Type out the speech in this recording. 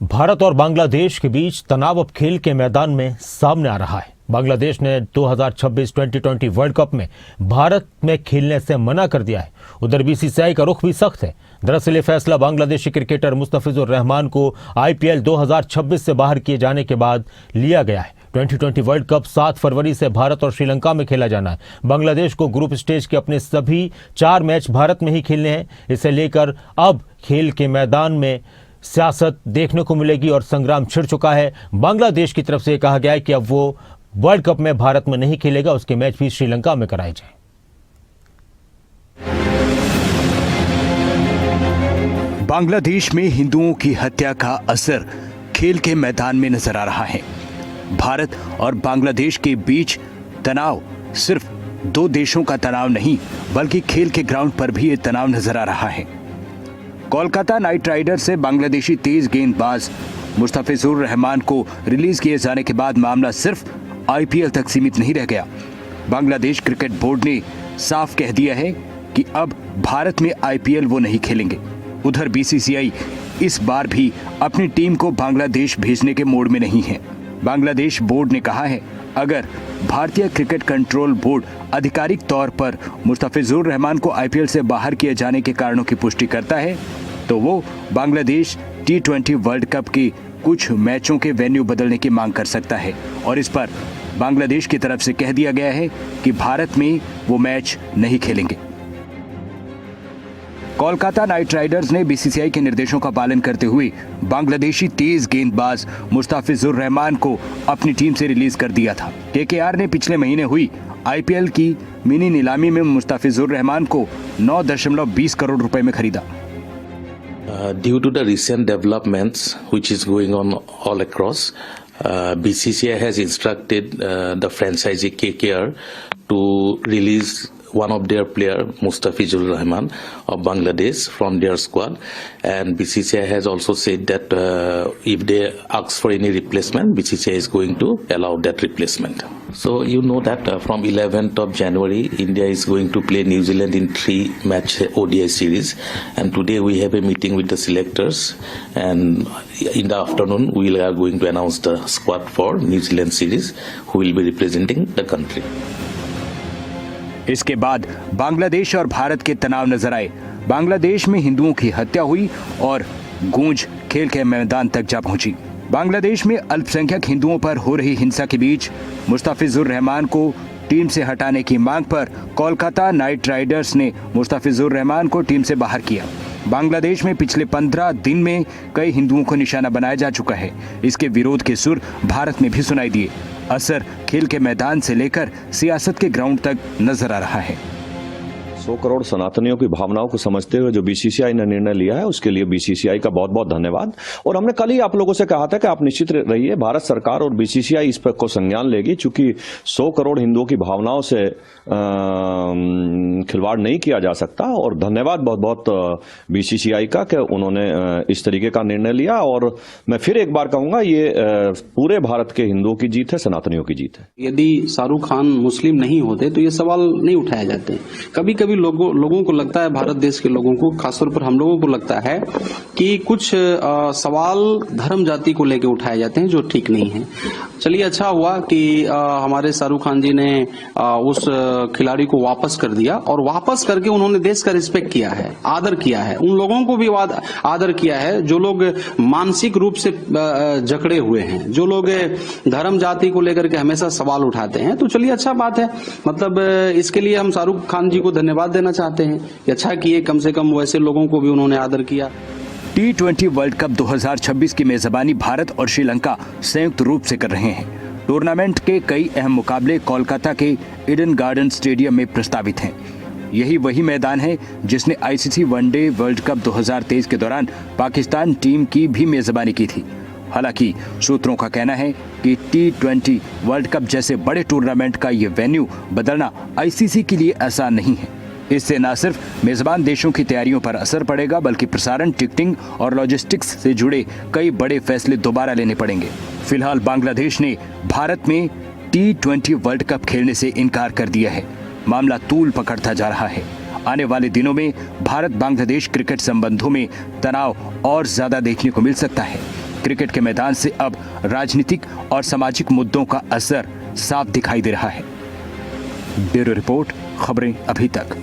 भारत और बांग्लादेश के बीच तनाव अब खेल के मैदान में सामने आ रहा है। बांग्लादेश ने 2026 टी20 वर्ल्ड कप में भारत में खेलने से मना कर दिया है। उधर बीसीसीआई का रुख भी सख्त है। दरअसल ये फैसला बांग्लादेशी क्रिकेटर मुस्तफिजुर रहमान को आईपीएल 2026 से बाहर किए जाने के बाद लिया गया है। 2020 वर्ल्ड कप 7 फरवरी से भारत और श्रीलंका में खेला जाना है। बांग्लादेश को ग्रुप स्टेज के अपने सभी 4 मैच भारत में ही खेलने हैं। इसे लेकर अब खेल के मैदान में सियासत देखने को मिलेगी और संग्राम छिड़ चुका है। बांग्लादेश की तरफ से कहा गया है कि अब वो वर्ल्ड कप में भारत में नहीं खेलेगा, उसके मैच भी श्रीलंका में कराए जाएं। बांग्लादेश में हिंदुओं की हत्या का असर खेल के मैदान में नजर आ रहा है। भारत और बांग्लादेश के बीच तनाव सिर्फ 2 देशों का तनाव नहीं, बल्कि खेल के ग्राउंड पर भी ये तनाव नजर आ रहा है। कोलकाता नाइट राइडर्स से बांग्लादेशी तेज गेंदबाज मुस्तफिजुर रहमान को रिलीज किए जाने के बाद मामला सिर्फ आईपीएल तक सीमित नहीं रह गया। बांग्लादेश क्रिकेट बोर्ड ने साफ कह दिया है कि अब भारत में आईपीएल वो नहीं खेलेंगे। उधर बीसीसीआई इस बार भी अपनी टीम को बांग्लादेश भेजने के मोड में नहीं है। बांग्लादेश बोर्ड ने कहा है, अगर भारतीय क्रिकेट कंट्रोल बोर्ड आधिकारिक तौर पर मुस्तफिजुर रहमान को आईपीएल से बाहर किए जाने के कारणों की पुष्टि करता है तो वो बांग्लादेश टी20 वर्ल्ड कप के कुछ मैचों के वेन्यू बदलने की मांग कर सकता है। और इस पर बांग्लादेश की तरफ से कह दिया गया है कि भारत में वो मैच नहीं खेलेंगे। कोलकाता नाइट राइडर्स ने बीसीसीआई के निर्देशों का पालन करते हुए बांग्लादेशी तेज गेंदबाज मुस्तफिजुर रहमान को अपनी टीम से रिलीज कर दिया था। केकेआर ने पिछले महीने हुई आईपीएल की मिनी नीलामी में मुस्तफिजुर रहमान को 9.20 करोड़ रुपए में खरीदा। Due to the recent developments which is going on all across, BCCI has instructed the franchisee KKR to release one of their player, Mustafizur Rahman of Bangladesh, from their squad, and BCCI has also said that if they ask for any replacement, BCCI is going to allow that replacement. So you know that from 11th of January, India is going to play New Zealand in 3-match ODI series, and today we have a meeting with the selectors, and in the afternoon we are going to announce the squad for New Zealand series, who will be representing the country. इसके बाद बांग्लादेश और भारत के तनाव नजर आए। बांग्लादेश में हिंदुओं की हत्या हुई और गूंज खेल के मैदान तक जा पहुंची। बांग्लादेश में अल्पसंख्यक हिंदुओं पर हो रही हिंसा के बीच मुस्तफिजुर रहमान को टीम से हटाने की मांग पर कोलकाता नाइट राइडर्स ने मुस्तफिजुर रहमान को टीम से बाहर किया। बांग्लादेश में पिछले 15 दिन में कई हिंदुओं को निशाना बनाया जा चुका है। इसके विरोध के सुर भारत में भी सुनाई दिए। असर खेल के मैदान से लेकर सियासत के ग्राउंड तक नजर आ रहा है। 100 करोड़ सनातनियों की भावनाओं को समझते हुए जो बीसीसीआई ने निर्णय लिया है, उसके लिए बीसीसीआई का बहुत बहुत धन्यवाद। और हमने कल ही आप लोगों से कहा था कि आप निश्चित रहिए, भारत सरकार और बीसीसीआई इस पर को संज्ञान लेगी, चूंकि 100 करोड़ हिंदुओं की भावनाओं से खिलवाड़ नहीं किया जा सकता। और धन्यवाद बहुत बहुत बीसीसीआई का कि उन्होंने इस तरीके का निर्णय लिया। और मैं फिर एक बार कहूंगा, ये पूरे भारत के हिंदुओं की जीत है, सनातनियों की जीत है। यदि शाहरुख खान मुस्लिम नहीं होते तो ये सवाल नहीं उठाए जाते। कभी कभी लोगों को लगता है, भारत देश के लोगों को, खासतौर पर हम लोगों को लगता है कि कुछ सवाल धर्म जाति को लेकर उठाए जाते हैं जो ठीक नहीं है। चलिए, अच्छा हुआ कि हमारे शाहरुख खान जी ने उस खिलाड़ी को वापस कर दिया, और वापस करके उन्होंने देश का रिस्पेक्ट किया है, आदर किया है। उन लोगों को भी आदर किया है जो लोग मानसिक रूप से जकड़े हुए हैं, जो लोग धर्म जाति को लेकर के हमेशा सवाल उठाते हैं। तो चलिए, अच्छा बात है। मतलब इसके लिए हम शाहरुख खान जी को धन्यवाद देना चाहते हैं कि अच्छा किए, कम से कम वैसे लोगों को भी उन्होंने आदर किया। टी20 वर्ल्ड कप 2026 की मेजबानी भारत और श्रीलंका संयुक्त रूप से कर रहे हैं। टूर्नामेंट के कई अहम मुकाबले कोलकाता के ईडन गार्डन स्टेडियम में प्रस्तावित हैं। यही वही मैदान है जिसने आईसीसी वनडे वर्ल्ड कप 2023 के दौरान पाकिस्तान टीम की भी मेजबानी की थी। हालांकि सूत्रों का कहना है कि टी20 वर्ल्ड कप जैसे बड़े टूर्नामेंट का ये वेन्यू बदलना आईसीसी के लिए आसान नहीं है। इससे न सिर्फ मेजबान देशों की तैयारियों पर असर पड़ेगा, बल्कि प्रसारण, टिकटिंग और लॉजिस्टिक्स से जुड़े कई बड़े फैसले दोबारा लेने पड़ेंगे। फिलहाल बांग्लादेश ने भारत में टी20 वर्ल्ड कप खेलने से इनकार कर दिया है। मामला तूल पकड़ता जा रहा है। आने वाले दिनों में भारत बांग्लादेश क्रिकेट संबंधों में तनाव और ज्यादा देखने को मिल सकता है। क्रिकेट के मैदान से अब राजनीतिक और सामाजिक मुद्दों का असर साफ दिखाई दे रहा है। ब्यूरो रिपोर्ट, खबरें अभी तक।